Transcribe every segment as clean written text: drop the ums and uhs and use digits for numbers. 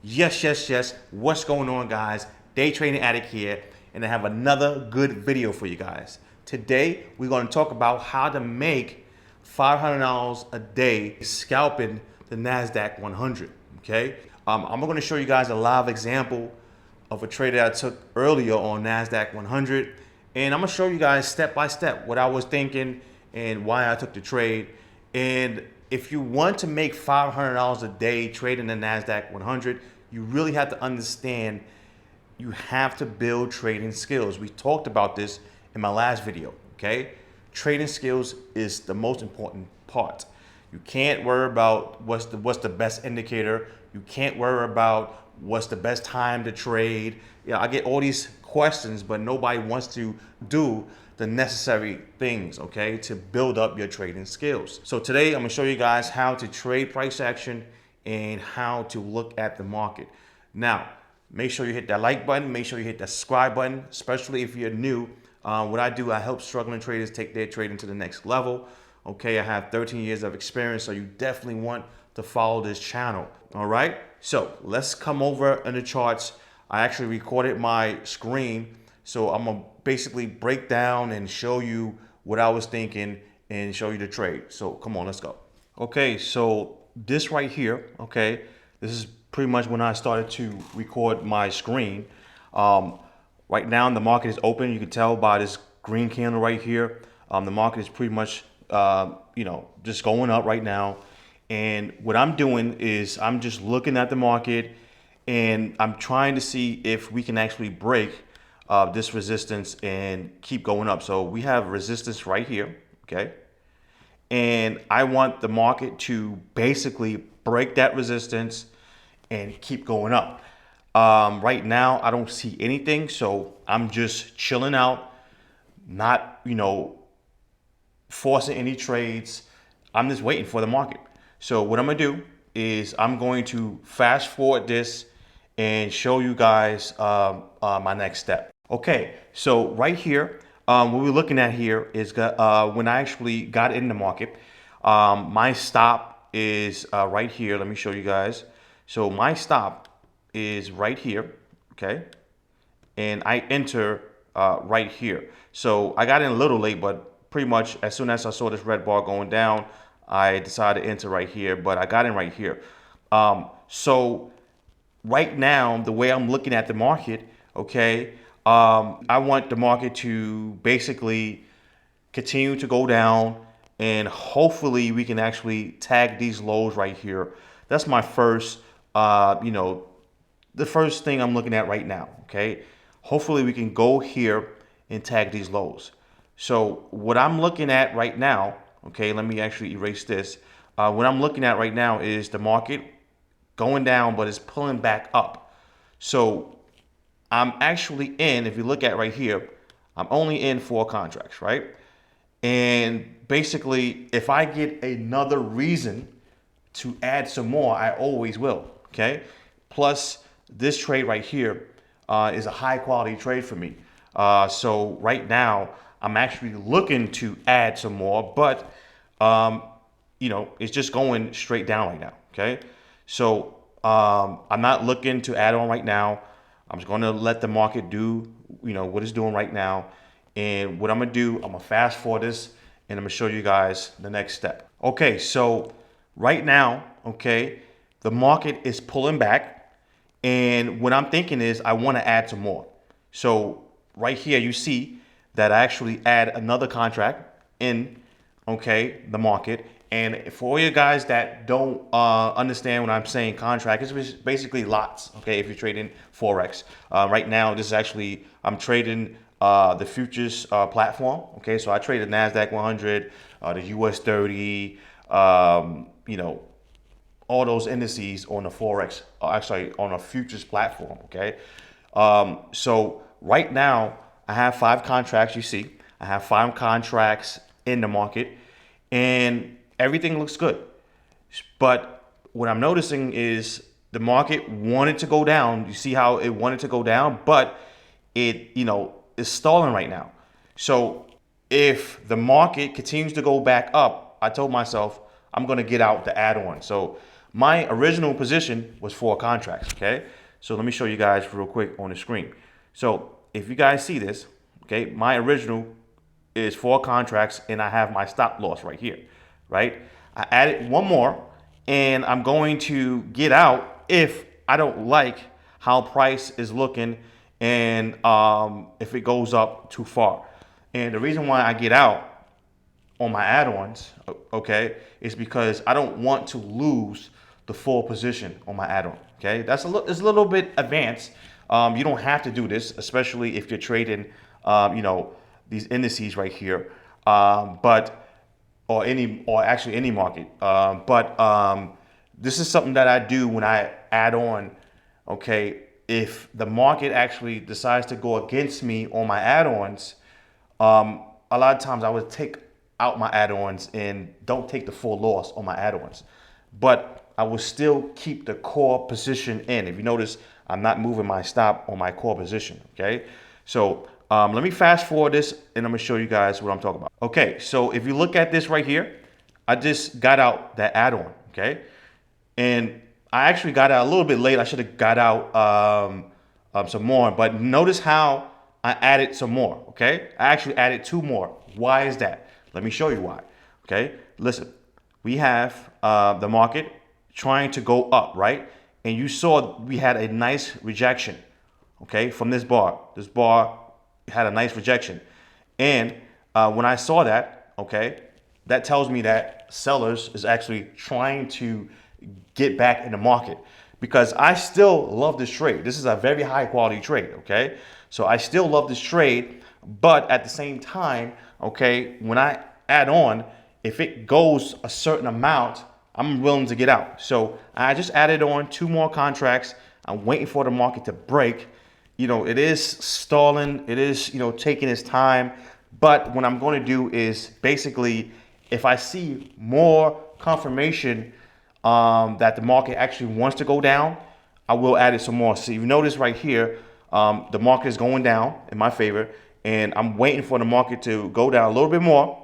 Yes. What's going on, guys? Day Trading Addict here, and I have another good video for you guys. Today, we're going to talk about how to make $500 a day scalping the NASDAQ 100. Okay, I'm going to show you guys a live example of a trade that I took earlier on NASDAQ 100, and I'm going to show you guys step by step what I was thinking and why I took the trade. And if you want to make $500 a day trading the NASDAQ 100, you really have to understand you have to build trading skills. We talked about this in my last video, okay? Trading skills is the most important part. You can't worry about what's the best indicator. You can't worry about what's the best time to trade. Yeah, I get all these questions, but nobody wants to do the necessary things, okay, to build up your trading skills. So today I'm gonna show you guys how to trade price action and how to look at the market. Now, make sure you hit that like button, make sure you hit that subscribe button, especially if you're new. What I do, I help struggling traders take their trading to the next level. Okay, I have 13 years of experience, so you definitely want to follow this channel. All right, so let's come over in the charts. I actually recorded my screen, so I'm gonna basically break down and show you what I was thinking and show you the trade. So come on, let's go. Okay, so this right here, okay, this is pretty much when I started to record my screen. Right now the market is open. You can tell by this green candle right here. The market is pretty much just going up right now. And what I'm doing is I'm just looking at the market and I'm trying to see if we can actually break this resistance and keep going up. So we have resistance right here, okay? And I want the market to basically break that resistance and keep going up. Right now, I don't see anything, so I'm just chilling out, not, forcing any trades. I'm just waiting for the market. So what I'm gonna do is I'm going to fast forward this and show you guys my next step. Okay, so right here, what we're looking at here is when I actually got in the market, my stop is right here. Let me show you guys. So my stop is right here, okay? And I enter right here. So I got in a little late, but pretty much as soon as I saw this red bar going down, I decided to enter right here, but I got in right here. So right now, the way I'm looking at the market, okay, I want the market to basically continue to go down, and hopefully we can actually tag these lows right here. That's my first, the first thing I'm looking at right now, okay? Hopefully we can go here and tag these lows. So what I'm looking at right now, okay, let me actually erase this. What I'm looking at right now is the market going down, but it's pulling back up. So I'm actually in, if you look at right here, I'm only in 4 contracts, right? And basically, if I get another reason to add some more, I always will, okay? Plus, this trade right here is a high quality trade for me. So right now, I'm actually looking to add some more, but it's just going straight down right now, okay? So I'm not looking to add on right now. I'm just gonna let the market do, what it's doing right now. And what I'm gonna do, I'm gonna fast forward this and I'm gonna show you guys the next step. Okay, so right now, okay, the market is pulling back. And what I'm thinking is I wanna add some more. So right here, you see that I actually add another contract in, okay, the market. And for all you guys that don't understand when I'm saying contract, it's basically lots, okay, if you're trading Forex. Right now, this is actually, I'm trading the futures platform, okay? So I trade the NASDAQ 100, the US 30, all those indices on the Forex, actually on a futures platform, okay? So right now, I have 5 contracts, you see. I have 5 contracts in the market, and everything looks good. But what I'm noticing is the market wanted to go down. You see how it wanted to go down, but it, is stalling right now. So if the market continues to go back up, I told myself I'm going to get out the add-on. So My original position was 4 contracts, okay? So let me show you guys real quick on the screen. So if you guys see this, okay, my original is 4 contracts and I have my stop loss right here, right? I added one more and I'm going to get out if I don't like how price is looking and if it goes up too far. And the reason why I get out on my add-ons, okay, is because I don't want to lose the full position on my add-on. Okay, it's a little bit advanced. You don't have to do this, especially if you're trading, these indices right here, or actually any market. This is something that I do when I add on. Okay, if the market actually decides to go against me on my add-ons, a lot of times I would take out my add-ons and don't take the full loss on my add-ons. But I will still keep the core position in. If you notice, I'm not moving my stop on my core position, okay? So let me fast forward this and I'm gonna show you guys what I'm talking about. Okay, so if you look at this right here, I just got out that add-on, okay? And I actually got out a little bit late. I should have got out some more, but notice how I added some more, okay? I actually added 2 more. Why is that? Let me show you why, okay? Listen, we have the market trying to go up, right? And you saw we had a nice rejection, okay, from this bar. This bar had a nice rejection. And when I saw that, okay, that tells me that sellers is actually trying to get back in the market because I still love this trade. This is a very high quality trade, okay? So I still love this trade, but at the same time, okay, when I add on, if it goes a certain amount, I'm willing to get out. So I just added on 2 more contracts. I'm waiting for the market to break. You know, it is stalling. It is, taking its time. But what I'm going to do is basically, if I see more confirmation that the market actually wants to go down, I will add it some more. So you notice right here, the market is going down in my favor, and I'm waiting for the market to go down a little bit more,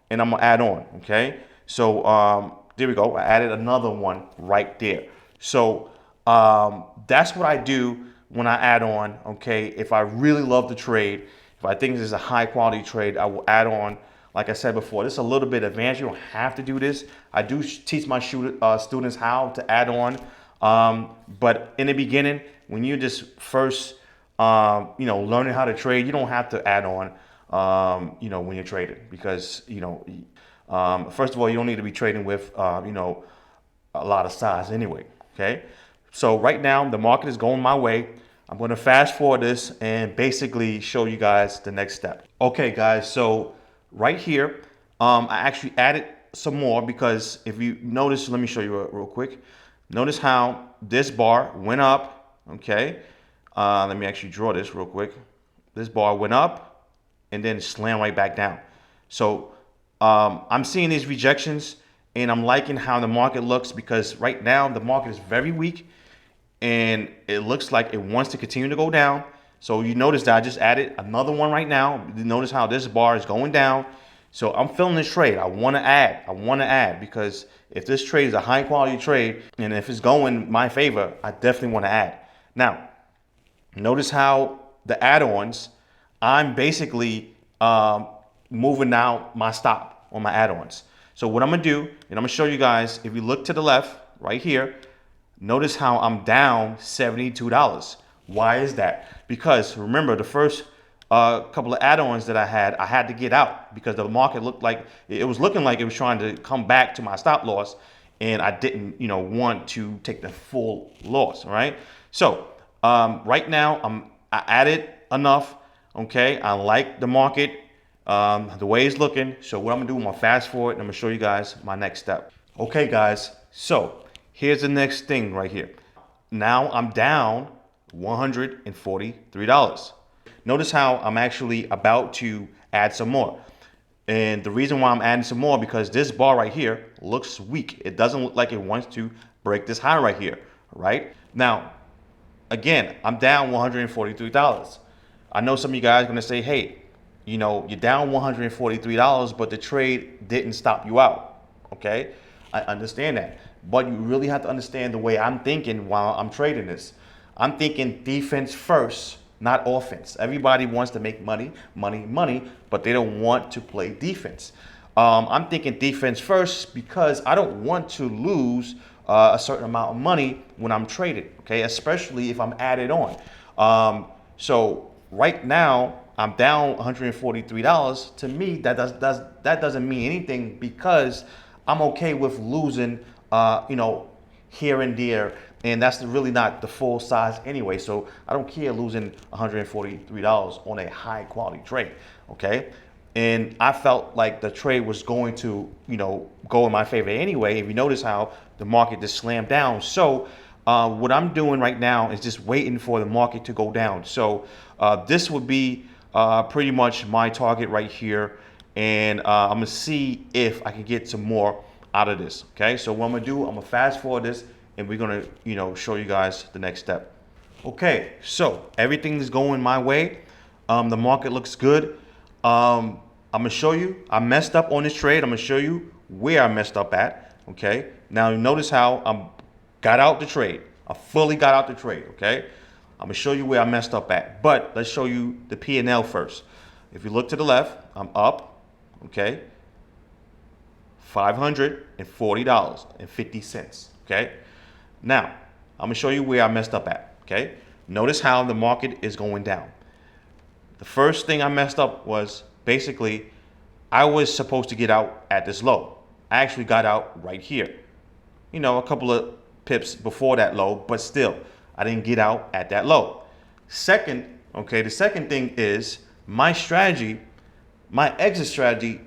and I'm gonna add on, okay? So there we go. I added another one right there. So that's what I do when I add on, okay? If I really love the trade, if I think this is a high quality trade, I will add on. Like I said before, this is a little bit advanced. You don't have to do this. I do teach my students how to add on. But in the beginning, when you're just first, learning how to trade, you don't have to add on, when you're trading because, first of all, you don't need to be trading with, a lot of size anyway. Okay. So right now the market is going my way. I'm going to fast forward this and basically show you guys the next step. Okay, guys. So right here, I actually added some more because if you notice, let me show you real quick. Notice how this bar went up, okay? Let me actually draw this real quick. This bar went up and then slammed right back down. So I'm seeing these rejections and I'm liking how the market looks because right now the market is very weak and it looks like it wants to continue to go down. So you notice that I just added another one right now. Notice how this bar is going down. So I'm feeling this trade. I want to add because if this trade is a high quality trade and if it's going my favor, I definitely want to add. Now, notice how the add-ons, I'm basically moving out my stop on my add-ons. So what I'm going to do, and I'm going to show you guys, if you look to the left right here, notice how I'm down $72. Why is that? Because remember the first couple of add-ons that I had to get out because the market looked like it was looking like it was trying to come back to my stop loss, and I didn't, want to take the full loss. All right. So right now I added enough. Okay. I like the market, the way it's looking. So what I'm gonna do, I'm gonna fast forward and I'm gonna show you guys my next step. Okay, guys. So here's the next thing right here. Now I'm down $143. Notice how I'm actually about to add some more. And the reason why I'm adding some more because this bar right here looks weak. It doesn't look like it wants to break this high right here, right? Now, again, I'm down $143. I know some of you guys are gonna say, hey, you're down $143, but the trade didn't stop you out, okay? I understand that. But you really have to understand the way I'm thinking while I'm trading this. I'm thinking defense first, not offense. Everybody wants to make money, money, money, but they don't want to play defense. I'm thinking defense first because I don't want to lose a certain amount of money when I'm traded, okay? Especially if I'm added on. So right now I'm down $143. To me, that doesn't mean anything because I'm okay with losing, here and there, and that's really not the full size anyway. So I don't care losing $143 on a high quality trade, okay? And I felt like the trade was going to, go in my favor anyway. If you notice how the market just slammed down. So what I'm doing right now is just waiting for the market to go down. So this would be pretty much my target right here. And I'm gonna see if I can get some more out of this. Okay, so what I'm gonna do, I'm gonna fast forward this and we're gonna, show you guys the next step. Okay, so everything is going my way. The market looks good. I'm gonna show you, I messed up on this trade. I'm gonna show you where I messed up at. Okay, now notice how I got out the trade. I fully got out the trade. Okay, I'm gonna show you where I messed up at, but let's show you the P&L first. If you look to the left, I'm up, okay, $540.50, okay? Now, I'm gonna show you where I messed up at, okay? Notice how the market is going down. The first thing I messed up was basically, I was supposed to get out at this low. I actually got out right here. A couple of pips before that low, but still, I didn't get out at that low. Second, okay, the second thing is my strategy, my exit strategy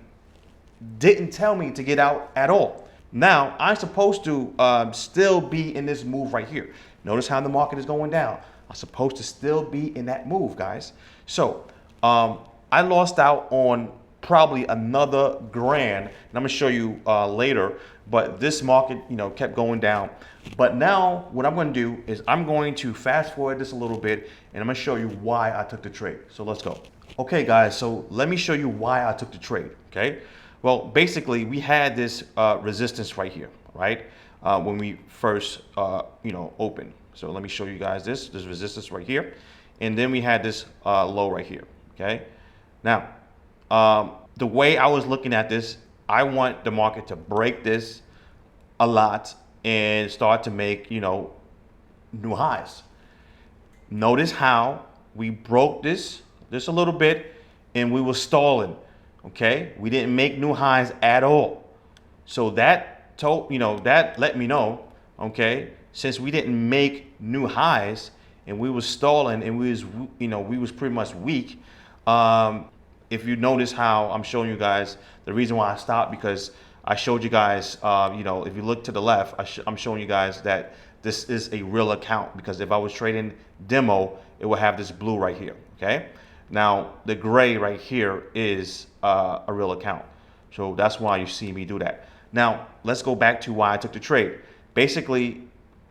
didn't tell me to get out at all. Now, I'm supposed to still be in this move right here. Notice how the market is going down. I'm supposed to still be in that move, guys. So I lost out on probably another grand, and I'm gonna show you later, but this market, kept going down. But now what I'm gonna do is I'm going to fast forward this a little bit, and I'm gonna show you why I took the trade. So let's go. Okay, guys, so let me show you why I took the trade, okay? Well, basically, we had this resistance right here, right? When we first, opened. So let me show you guys this resistance right here. And then we had this low right here, okay? Now, the way I was looking at this, I want the market to break this a lot and start to make, new highs. Notice how we broke this a little bit and we were stalling, okay? We didn't make new highs at all. So that that let me know, okay, since we didn't make new highs and we was stalling and we was pretty much weak. If you notice how I'm showing you guys, the reason why I stopped, because I showed you guys, if you look to the left, I'm showing you guys that this is a real account, because if I was trading demo, it would have this blue right here, okay? Now, the gray right here is a real account. So that's why you see me do that. Now, let's go back to why I took the trade. Basically,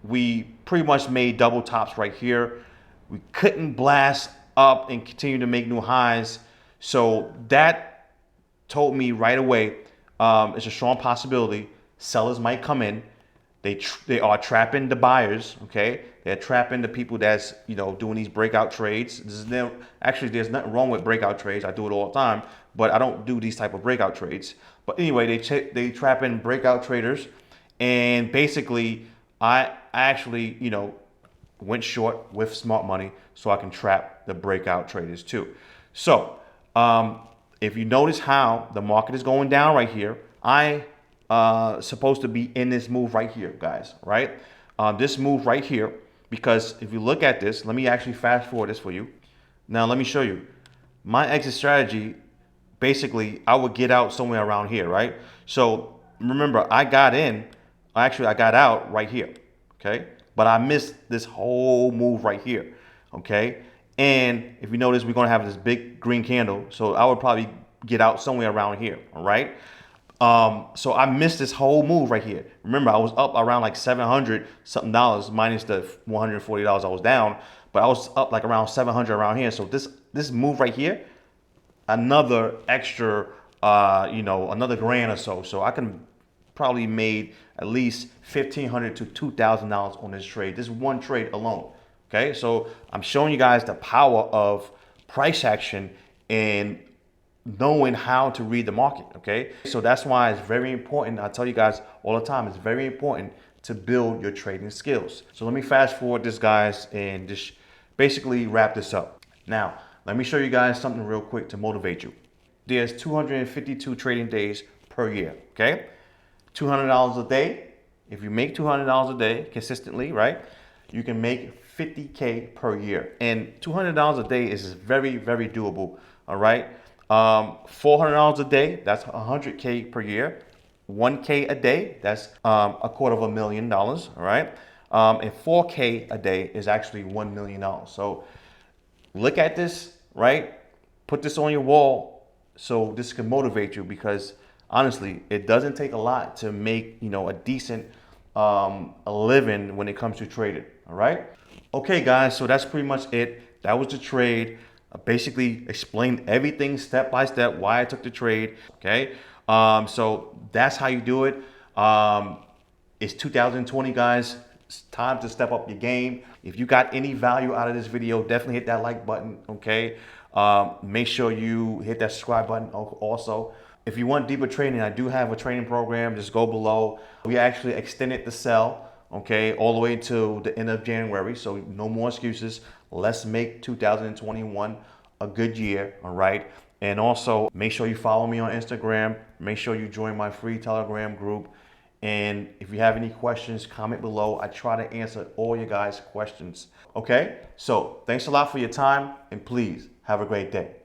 we pretty much made double tops right here. We couldn't blast up and continue to make new highs. So that told me right away, it's a strong possibility sellers might come in. They are trapping the buyers, okay? They're trapping the people that's, doing these breakout trades. Actually, there's nothing wrong with breakout trades. I do it all the time, but I don't do these type of breakout trades. But anyway, they trap in breakout traders. And basically, I actually, went short with smart money so I can trap the breakout traders too. So if you notice how the market is going down right here, I supposed to be in this move right here, guys, right? This move right here, because if you look at this, let me actually fast forward this for you. Now, let me show you. My exit strategy, basically, I would get out somewhere around here, right? So remember, I got out right here, okay? But I missed this whole move right here, okay? And if you notice, we're gonna have this big green candle. So I would probably get out somewhere around here, all right? So I missed this whole move right here. Remember, I was up around like 700 something dollars minus the $140 I was down, but I was up like around 700 around here. So this move right here, another extra, another grand or so. So I can probably made at least $1,500 to $2,000 on this trade. This one trade alone. Okay, so I'm showing you guys the power of price action and knowing how to read the market. Okay, so that's why it's very important. I tell you guys all the time, it's very important to build your trading skills. So let me fast forward this, guys, and just basically wrap this up. Now, let me show you guys something real quick to motivate you. There's 252 trading days per year, okay? $200 a day. If you make $200 a day consistently, right, you can make $50K per year. And $200 a day is very, very doable, all right? $400 a day, that's $100K per year. $1K a day, that's $250,000, all right? And $4K a day is actually $1 million. So look at this, right? Put this on your wall so this can motivate you, because honestly, it doesn't take a lot to make, you know, a decent a living when it comes to trading, all right? Okay, guys, so that's pretty much it. That was the trade. I basically explained everything step by step, why I took the trade, okay? So that's how you do it. It's 2020, guys. It's time to step up your game. If you got any value out of this video, definitely hit that like button, okay? Make sure you hit that subscribe button also. If you want deeper training, I do have a training program. Just go below. We actually extended the sell, okay, all the way to the end of January. So no more excuses. Let's make 2021 a good year, all right? And also make sure you follow me on Instagram. Make sure you join my free Telegram group. And if you have any questions, comment below. I try to answer all your guys' questions. Okay? So thanks a lot for your time, and please have a great day.